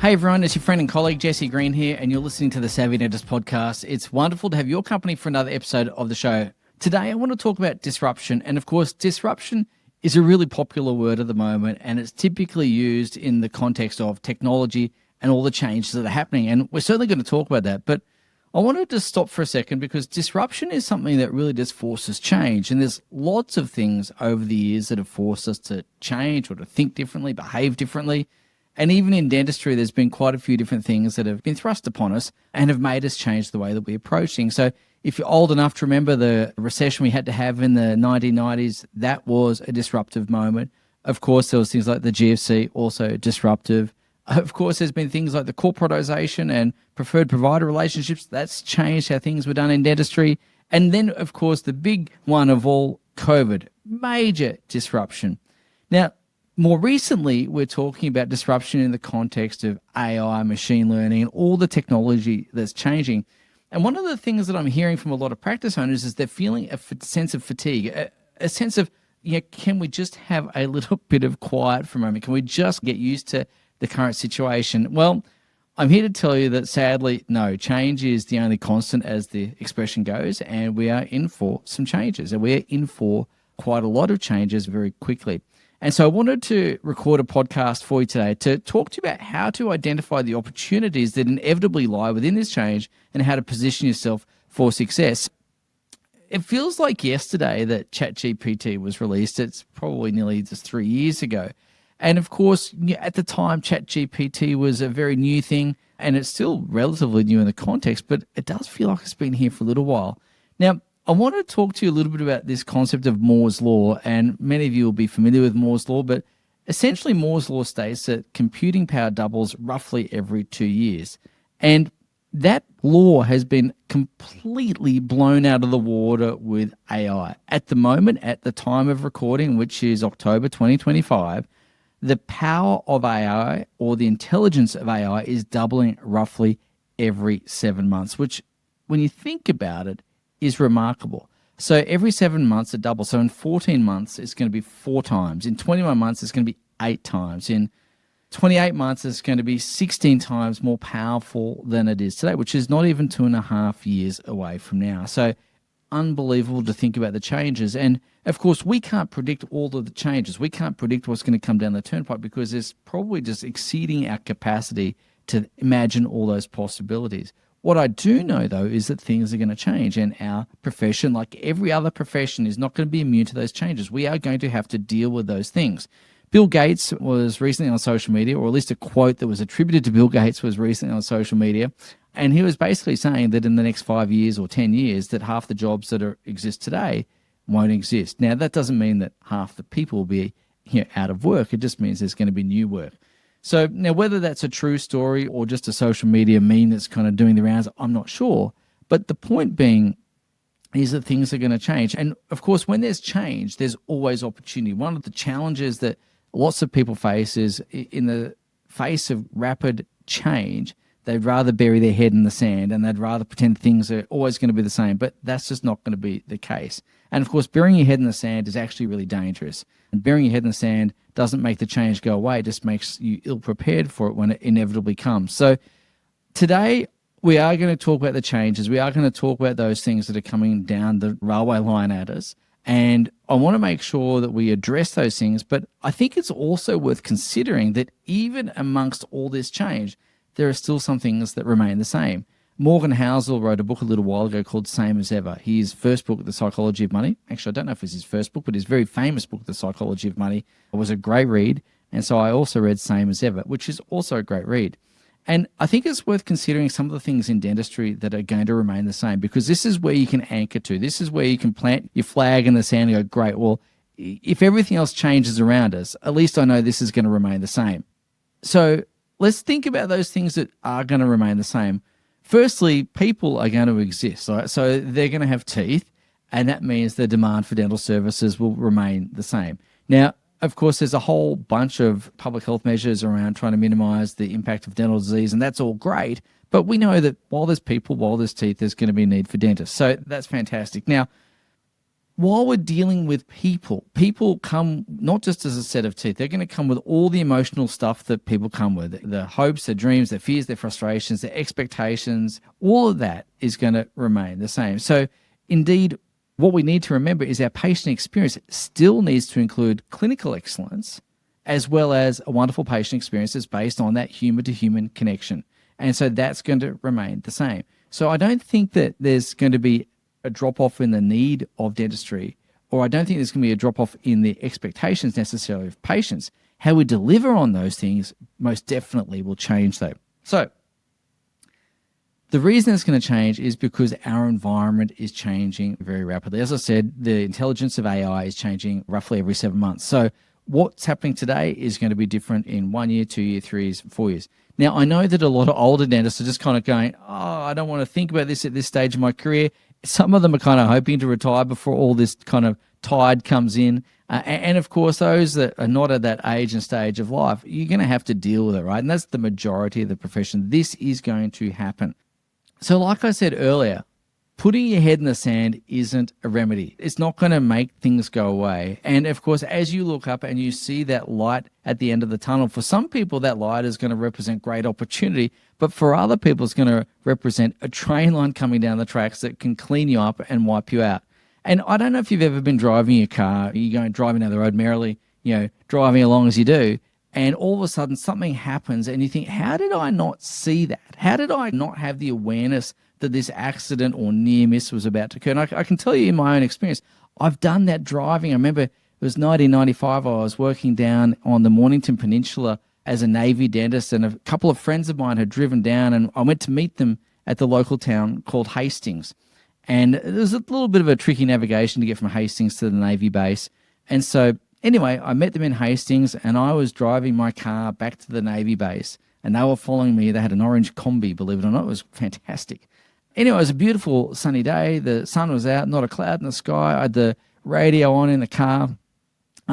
Hey everyone, it's your friend and colleague Jesse Green here, and you're listening to the Savvy Dentist podcast. It's wonderful to have your company for another episode of the show. Today, I want to talk about disruption, and of course, disruption is a really popular word at the moment, and it's typically used in the context of technology and all the changes that are happening, and we're certainly going to talk about that. But I wanted to stop for a second because disruption is something that really does force us change, and there's lots of things over the years that have forced us to change or to think differently, behave differently. And even in dentistry, there's been quite a few different things that have been thrust upon us and have made us change the way that we approach things. So if you're old enough to remember the recession we had to have in the 1990s, that was a disruptive moment. Of course, there was things like the GFC, also disruptive. Of course, there's been things like the corporatization and preferred provider relationships. That's changed how things were done in dentistry. And then, of course, the big one of all, COVID, major disruption. Now, more recently, we're talking about disruption in the context of AI, machine learning, and all the technology that's changing. And one of the things that I'm hearing from a lot of practice owners is they're feeling a sense of fatigue, a sense of, can we just have a little bit of quiet for a moment? Can we just get used to the current situation? Well, I'm here to tell you that sadly, no, change is the only constant, as the expression goes, and we are in for some changes, and we're in for quite a lot of changes very quickly. And so I wanted to record a podcast for you today to talk to you about how to identify the opportunities that inevitably lie within this change and how to position yourself for success. It feels like yesterday that ChatGPT was released. It's probably nearly just 3 years ago. And of course, at the time, ChatGPT was a very new thing, and it's still relatively new in the context, but it does feel like it's been here for a little while. Now, I want to talk to you a little bit about this concept of Moore's Law, and many of you will be familiar with Moore's Law, but essentially Moore's Law states that computing power doubles roughly every 2 years. And that law has been completely blown out of the water with AI. At the moment, at the time of recording, which is October 2025, the power of AI or the intelligence of AI is doubling roughly every 7 months, which when you think about it, is remarkable. So every 7 months it doubles. So in 14 months, it's going to be 4 times. In 21 months, it's going to be 8 times. In 28 months, it's going to be 16 times more powerful than it is today, which is not even 2.5 years away from now. So unbelievable to think about the changes. And of course, we can't predict all of the changes. We can't predict what's going to come down the turnpike because it's probably just exceeding our capacity to imagine all those possibilities. What I do know, though, is that things are going to change, and our profession, like every other profession, is not going to be immune to those changes. We are going to have to deal with those things. Bill Gates was recently on social media, or at least a quote that was attributed to Bill Gates was recently on social media, and he was basically saying that in the next 5 years or 10 years, that half the jobs that exist today won't exist. Now, that doesn't mean that half the people will be out of work. It just means there's going to be new work. So now whether that's a true story or just a social media meme that's kind of doing the rounds, I'm not sure. But the point being is that things are going to change. And of course, when there's change, there's always opportunity. One of the challenges that lots of people face is in the face of rapid change, they'd rather bury their head in the sand and they'd rather pretend things are always going to be the same. But that's just not going to be the case. And of course, burying your head in the sand is actually really dangerous. And burying your head in the sand doesn't make the change go away. It just makes you ill-prepared for it when it inevitably comes. So today, we are going to talk about the changes. We are going to talk about those things that are coming down the railway line at us. And I want to make sure that we address those things. But I think it's also worth considering that even amongst all this change, there are still some things that remain the same. Morgan Housel wrote a book a little while ago called Same as Ever. His first book, The Psychology of Money, actually, I don't know if it's his first book, but his very famous book, The Psychology of Money, was a great read. And so I also read Same as Ever, which is also a great read. And I think it's worth considering some of the things in dentistry that are going to remain the same, because this is where you can anchor to. This is where you can plant your flag in the sand and go, great, well, if everything else changes around us, at least I know this is going to remain the same. So let's think about those things that are going to remain the same. Firstly, people are going to exist, right? So they're going to have teeth, and that means the demand for dental services will remain the same. Now, of course, there's a whole bunch of public health measures around trying to minimize the impact of dental disease, and that's all great. But we know that while there's people, while there's teeth, there's going to be a need for dentists. So that's fantastic. Now, while we're dealing with people, people come not just as a set of teeth, they're going to come with all the emotional stuff that people come with, the hopes, their dreams, their fears, their frustrations, their expectations. All of that is going to remain the same. So indeed, what we need to remember is our patient experience still needs to include clinical excellence as well as a wonderful patient experience that's based on that human to human connection. And so that's going to remain the same. So I don't think that there's going to be a drop-off in the need of dentistry, or I don't think there's going to be a drop-off in the expectations necessarily of patients. How we deliver on those things most definitely will change though. So the reason it's going to change is because our environment is changing very rapidly. As I said, the intelligence of AI is changing roughly every 7 months. So what's happening today is going to be different in 1 year, 2 years, 3 years, 4 years. Now, I know that a lot of older dentists are just kind of going, I don't want to think about this at this stage of my career. Some of them are kind of hoping to retire before all this kind of tide comes in. And of course, those that are not at that age and stage of life, you're going to have to deal with it, right? And that's the majority of the profession. This is going to happen. So like I said earlier, putting your head in the sand isn't a remedy. It's not going to make things go away. And of course, as you look up and you see that light at the end of the tunnel, for some people, that light is going to represent great opportunity. But for other people, it's going to represent a train line coming down the tracks that can clean you up and wipe you out. And I don't know if you've ever been driving your car, you're going driving down the road merrily, driving along as you do. And all of a sudden something happens and you think, how did I not see that? How did I not have the awareness that this accident or near miss was about to occur? And I can tell you in my own experience, I've done that driving. I remember it was 1995. I was working down on the Mornington Peninsula as a Navy dentist, and a couple of friends of mine had driven down, and I went to meet them at the local town called Hastings. And there was a little bit of a tricky navigation to get from Hastings to the Navy base. And so anyway, I met them in Hastings, and I was driving my car back to the Navy base, and they were following me. They had an orange combi, believe it or not. It was fantastic. Anyway, it was a beautiful sunny day. The sun was out, not a cloud in the sky. I had the radio on in the car,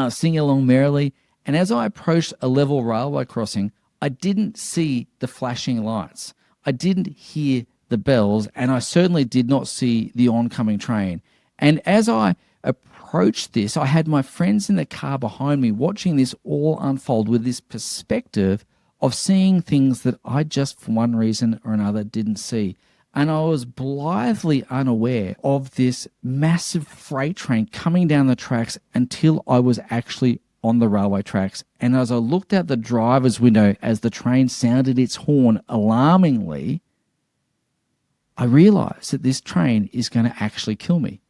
singing along merrily. And as I approached a level railway crossing, I didn't see the flashing lights. I didn't hear the bells, and I certainly did not see the oncoming train. And as I approached this, I had my friends in the car behind me watching this all unfold with this perspective of seeing things that I just, for one reason or another, didn't see. And I was blithely unaware of this massive freight train coming down the tracks until I was actually on the railway tracks. And as I looked out the driver's window as the train sounded its horn alarmingly, I realized that this train is going to actually kill me.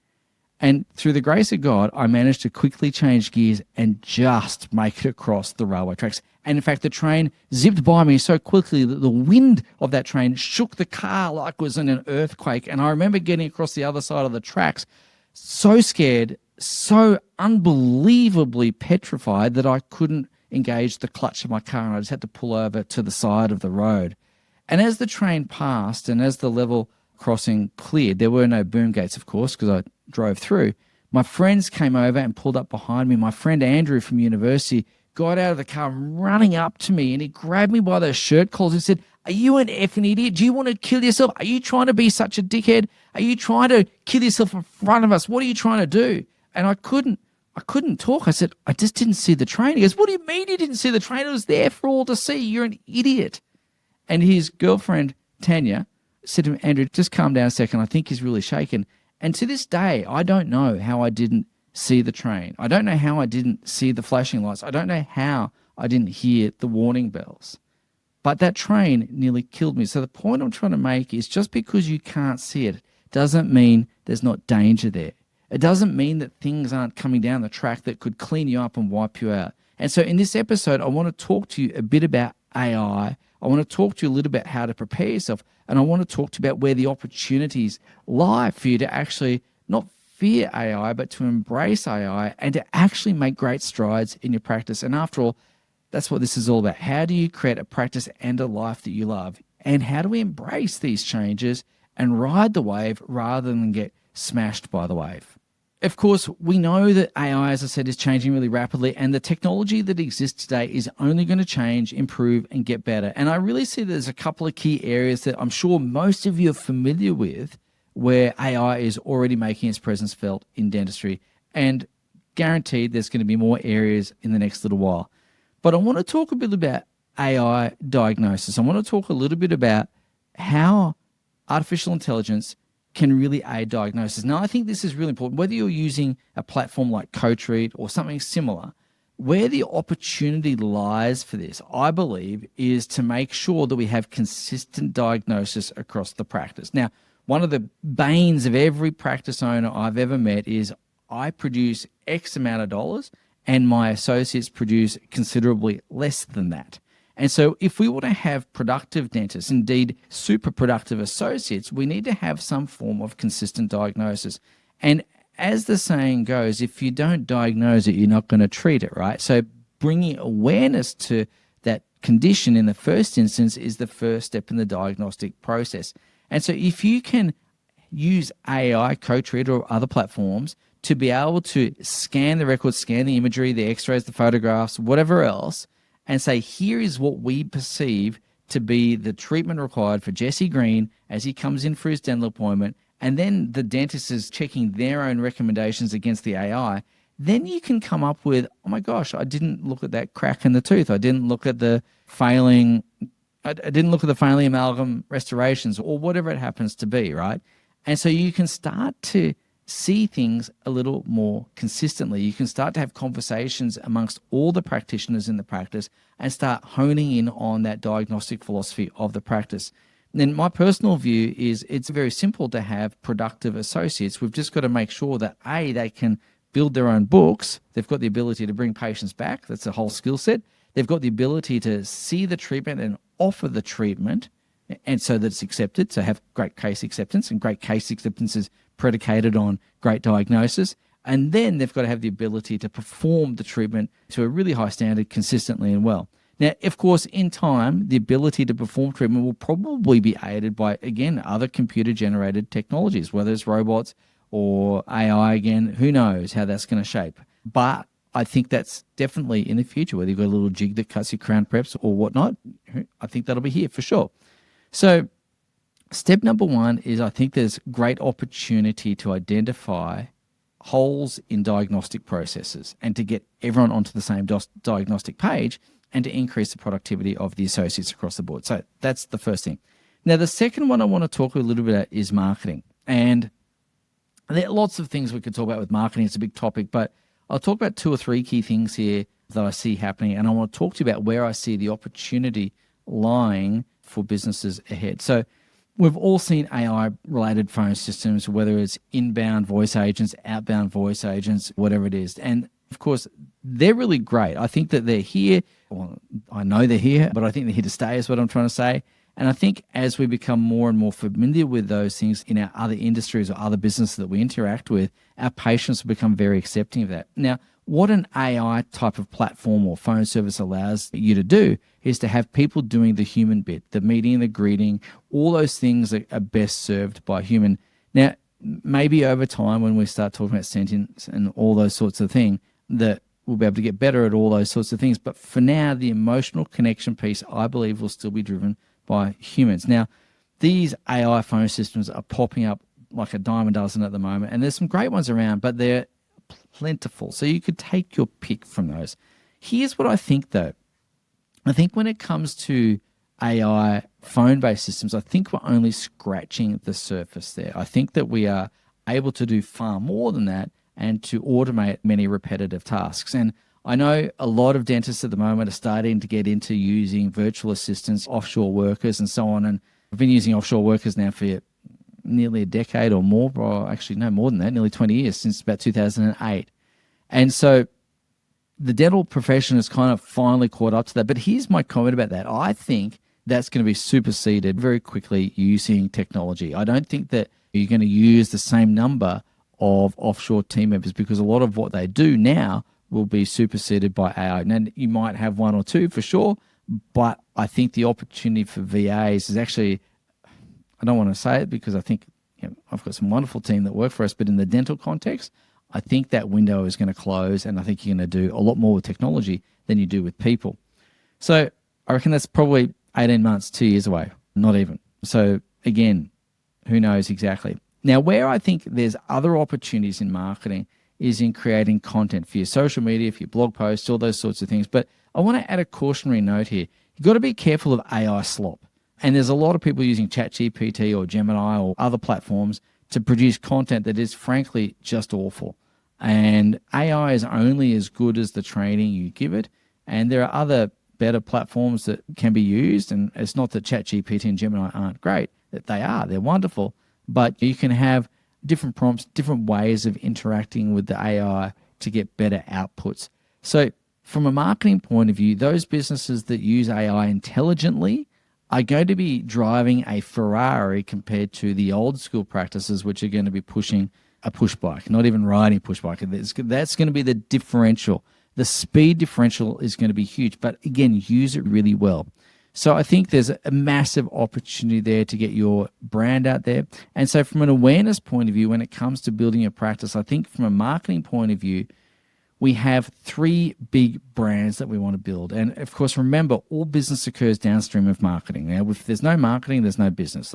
And through the grace of God, I managed to quickly change gears and just make it across the railway tracks. And in fact, the train zipped by me so quickly that the wind of that train shook the car like it was in an earthquake. And I remember getting across the other side of the tracks so scared, so unbelievably petrified that I couldn't engage the clutch of my car, and I just had to pull over to the side of the road. And as the train passed and as the level crossing cleared, there were no boom gates, of course, because I drove through. My friends came over and pulled up behind me. My friend Andrew from university got out of the car running up to me, and he grabbed me by the shirt collars and said, "Are you an effing idiot? Do you want to kill yourself? Are you trying to be such a dickhead? Are you trying to kill yourself in front of us? What are you trying to do?" And I couldn't talk. I said, "I just didn't see the train." He goes, "What do you mean you didn't see the train? It was there for all to see. You're an idiot." And his girlfriend, Tanya, said to him, "Andrew, just calm down a second. I think he's really shaken." And to this day, I don't know how I didn't see the train. I don't know how I didn't see the flashing lights. I don't know how I didn't hear the warning bells. But that train nearly killed me. So the point I'm trying to make is just because you can't see it doesn't mean there's not danger there. It doesn't mean that things aren't coming down the track that could clean you up and wipe you out. And so in this episode, I want to talk to you a bit about AI. I want to talk to you a little bit how to prepare yourself. And I want to talk to you about where the opportunities lie for you to actually not fear AI, but to embrace AI and to actually make great strides in your practice. And after all, that's what this is all about. How do you create a practice and a life that you love? And how do we embrace these changes and ride the wave rather than get smashed by the wave? Of course, we know that AI, as I said, is changing really rapidly, and the technology that exists today is only going to change, improve, and get better. And I really see there's a couple of key areas that I'm sure most of you are familiar with where AI is already making its presence felt in dentistry, and guaranteed there's going to be more areas in the next little while. But I want to talk a bit about AI diagnosis. I want to talk a little bit about how artificial intelligence can really aid diagnosis. Now, I think this is really important, whether you're using a platform like CoTreat or something similar. Where the opportunity lies for this, I believe, is to make sure that we have consistent diagnosis across the practice. Now, one of the banes of every practice owner I've ever met is I produce X amount of dollars and my associates produce considerably less than that. And so if we want to have productive dentists, indeed super productive associates, we need to have some form of consistent diagnosis. And as the saying goes, if you don't diagnose it, you're not going to treat it, right? So bringing awareness to that condition in the first instance is the first step in the diagnostic process. And so if you can use AI, CoTreat, or other platforms to be able to scan the records, scan the imagery, the x-rays, the photographs, whatever else, and say, here is what we perceive to be the treatment required for Jesse Green as he comes in for his dental appointment, and then the dentist is checking their own recommendations against the AI, then you can come up with, oh my gosh, I didn't look at that crack in the tooth. I didn't look at the failing amalgam restorations, or whatever it happens to be, right? And so you can start to see things a little more consistently. You can start to have conversations amongst all the practitioners in the practice and start honing in on that diagnostic philosophy of the practice. Then my personal view is it's very simple to have productive associates. We've just got to make sure that A, they can build their own books. They've got the ability to bring patients back. That's a whole skill set. They've got the ability to see the treatment and offer the treatment, and so that it's accepted, so have great case acceptance, and great case acceptance is predicated on great diagnosis. And then they've got to have the ability to perform the treatment to a really high standard consistently and well. Now, of course, in time, the ability to perform treatment will probably be aided by, again, other computer-generated technologies, whether it's robots or AI again. Who knows how that's going to shape. But I think that's definitely in the future, whether you've got a little jig that cuts your crown preps or whatnot. I think that'll be here for sure. So step number one is I think there's great opportunity to identify holes in diagnostic processes and to get everyone onto the same diagnostic page and to increase the productivity of the associates across the board. So that's the first thing. Now, the second one I want to talk a little bit about is marketing. And there are lots of things we could talk about with marketing. It's a big topic, but I'll talk about 2 or 3 key things here that I see happening. And I want to talk to you about where I see the opportunity lying for businesses ahead. So we've all seen AI-related phone systems, whether it's inbound voice agents, outbound voice agents, whatever it is. And of course, they're really great. I think that they're here. Well, I know they're here, but I think they're here to stay is what I'm trying to say. And I think as we become more and more familiar with those things in our other industries or other businesses that we interact with, our patients will become very accepting of that. Now, what an AI type of platform or phone service allows you to do is to have people doing the human bit, the meeting, the greeting, all those things that are best served by a human. Now, maybe over time when we start talking about sentience and all those sorts of things, that we'll be able to get better at all those sorts of things. But for now, the emotional connection piece, I believe, will still be driven by humans. Now, these AI phone systems are popping up like a dime a dozen at the moment, and there's some great ones around, but they're plentiful. So you could take your pick from those. Here's what I think, though. I think when it comes to AI phone-based systems, I think we're only scratching the surface there. I think that we are able to do far more than that and to automate many repetitive tasks. And I know a lot of dentists at the moment are starting to get into using virtual assistants, offshore workers, and so on. And I've been using offshore workers now for nearly a decade or more, or actually no more than that, nearly 20 years, since about 2008. And so the dental profession has kind of finally caught up to that. But here's my comment about that. I think that's going to be superseded very quickly using technology. I don't think that you're going to use the same number of offshore team members because a lot of what they do now will be superseded by AI. Now, you might have 1 or 2 for sure, but I think the opportunity for VAs is actually, I don't want to say it because I think I've got some wonderful team that work for us, but in the dental context, I think that window is going to close, and I think you're going to do a lot more with technology than you do with people. So I reckon that's probably 18 months, 2 years away, not even. So again, who knows exactly. Now, where I think there's other opportunities in marketing is in creating content for your social media, for your blog posts, all those sorts of things. But I want to add a cautionary note here. You've got to be careful of AI slop. And there's a lot of people using ChatGPT or Gemini or other platforms to produce content that is frankly just awful. And AI is only as good as the training you give it. And there are other better platforms that can be used. And it's not that ChatGPT and Gemini aren't great, that they are. They're wonderful. But you can have different prompts, different ways of interacting with the AI to get better outputs. So from a marketing point of view, those businesses that use AI intelligently are going to be driving a Ferrari compared to the old school practices, which are going to be pushing a push bike, not even riding a push bike. That's going to be the differential. The speed differential is going to be huge, but again, use it really well. So I think there's a massive opportunity there to get your brand out there. And so from an awareness point of view, when it comes to building a practice, I think from a marketing point of view, we have 3 big brands that we want to build. And of course, remember, all business occurs downstream of marketing. Now, if there's no marketing, there's no business.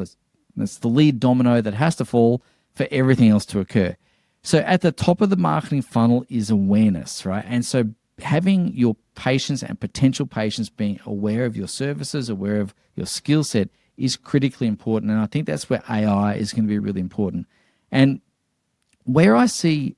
That's the lead domino that has to fall for everything else to occur. So at the top of the marketing funnel is awareness, right? And so having your patients and potential patients being aware of your services, aware of your skill set is critically important. And I think that's where AI is going to be really important. And where I see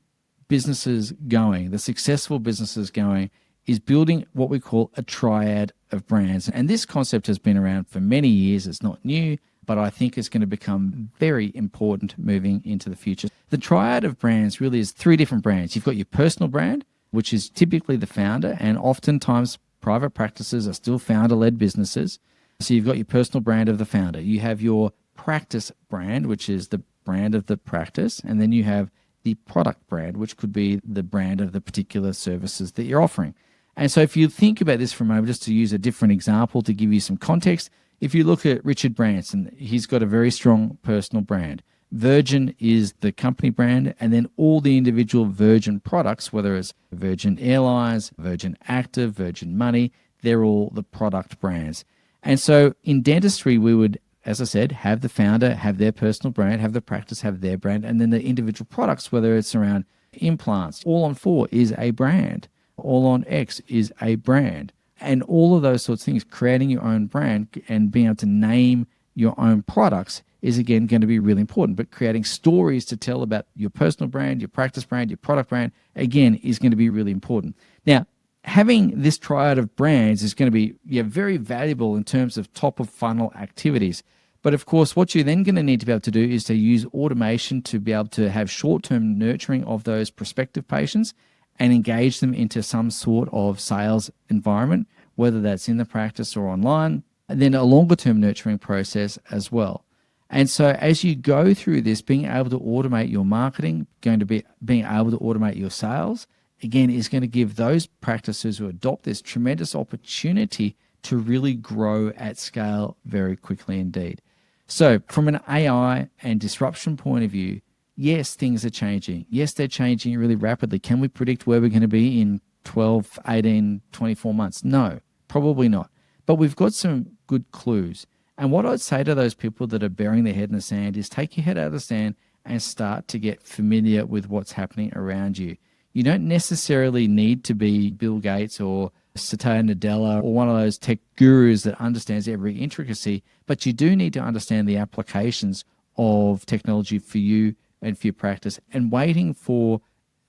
businesses going, the successful businesses going, is building what we call a triad of brands. And this concept has been around for many years. It's not new, but I think it's going to become very important moving into the future. The triad of brands really is 3 different brands. You've got your personal brand, which is typically the founder, and oftentimes private practices are still founder-led businesses. So you've got your personal brand of the founder. You have your practice brand, which is the brand of the practice, and then you have the product brand, which could be the brand of the particular services that you're offering. And so if you think about this for a moment, just to use a different example to give you some context, if you look at Richard Branson, he's got a very strong personal brand. Virgin is the company brand, and then all the individual Virgin products, whether it's Virgin Airlines, Virgin Active, Virgin Money, they're all the product brands. And so in dentistry, we would, as I said, have the founder, have their personal brand, have the practice, have their brand, and then the individual products, whether it's around implants. All on 4 is a brand. All on X is a brand. And all of those sorts of things, creating your own brand and being able to name your own products is, again, going to be really important. But creating stories to tell about your personal brand, your practice brand, your product brand, again, is going to be really important. Now, having this triad of brands is going to be very valuable in terms of top of funnel activities. But of course, what you're then going to need to be able to do is to use automation to be able to have short-term nurturing of those prospective patients and engage them into some sort of sales environment, whether that's in the practice or online, and then a longer-term nurturing process as well. And so as you go through this, being able to automate your marketing, being able to automate your sales, again, is going to give those practices who adopt this tremendous opportunity to really grow at scale very quickly indeed. So from an AI and disruption point of view, yes, things are changing. Yes, they're changing really rapidly. Can we predict where we're going to be in 12, 18, 24 months? No, probably not. But we've got some good clues. And what I'd say to those people that are burying their head in the sand is take your head out of the sand and start to get familiar with what's happening around you. You don't necessarily need to be Bill Gates or Satya Nadella or one of those tech gurus that understands every intricacy, but you do need to understand the applications of technology for you and for your practice. And waiting for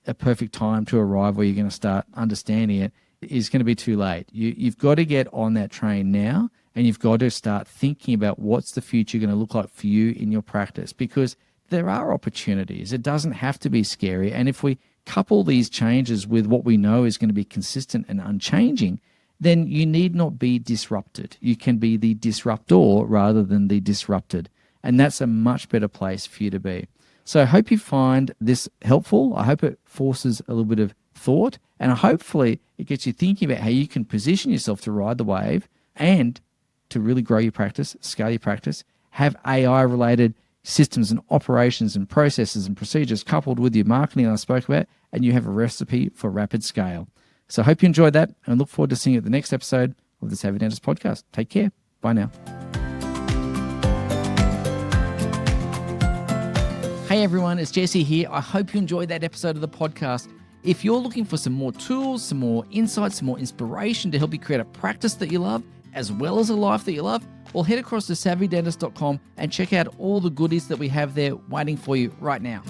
a perfect time to arrive where you're going to start understanding it is going to be too late. You've got to get on that train now, and you've got to start thinking about what's the future going to look like for you in your practice, because there are opportunities. It doesn't have to be scary. And if we couple these changes with what we know is going to be consistent and unchanging, then you need not be disrupted. You can be the disruptor rather than the disrupted. And that's a much better place for you to be. So I hope you find this helpful. I hope it forces a little bit of thought, and hopefully it gets you thinking about how you can position yourself to ride the wave and to really grow your practice, scale your practice, have AI-related systems and operations and processes and procedures coupled with your marketing I spoke about, and you have a recipe for rapid scale. So I hope you enjoyed that, and look forward to seeing you at the next episode of the Savvy Dentist Podcast. Take care. Bye now. Hey everyone, it's Jesse here. I hope you enjoyed that episode of the podcast. If you're looking for some more tools, some more insights, some more inspiration to help you create a practice that you love, as well as a life that you love, well, head across to savvydentist.com and check out all the goodies that we have there waiting for you right now.